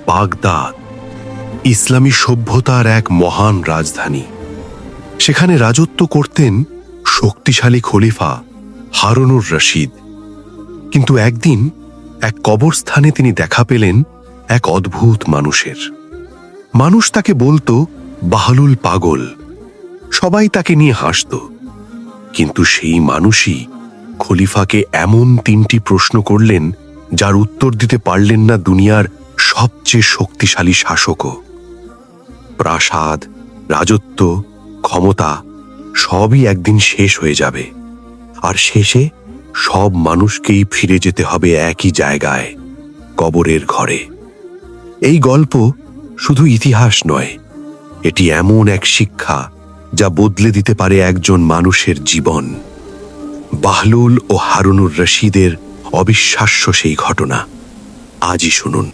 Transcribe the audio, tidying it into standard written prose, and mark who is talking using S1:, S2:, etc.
S1: Baghdad, ইসলামী সভ্যতার এক মহান রাজধানী। সেখানে রাজত্ব করতেন শক্তিশালী খলিফা হারুনুর রশিদ। কিন্তু একদিন এক কবরস্থানে তিনি দেখা পেলেন এক অদ্ভুত মানুষের। মানুষ তাকে বলতো বাহলুল পাগল, সবাই তাকে নিয়ে হাসত। কিন্তু সেই মানুষই খলিফাকে এমন 3টি প্রশ্ন করলেন যার উত্তর দিতে পারলেন না দুনিয়ার সবচেয়ে শক্তিশালী শাসকও। প্রাসাদ, রাজত্ব, ক্ষমতা সবই একদিন শেষ হয়ে যাবে, আর শেষে সব মানুষকেই ফিরে যেতে হবে একই জায়গায়, কবরের ঘরে। এই গল্প শুধু ইতিহাস নয়, এটি এমন এক শিক্ষা যা বদলে দিতে পারে একজন মানুষের জীবন। বাহলুল ও হারুনুর রশিদের অবিশ্বাস্য সেই ঘটনা আজই শুনুন।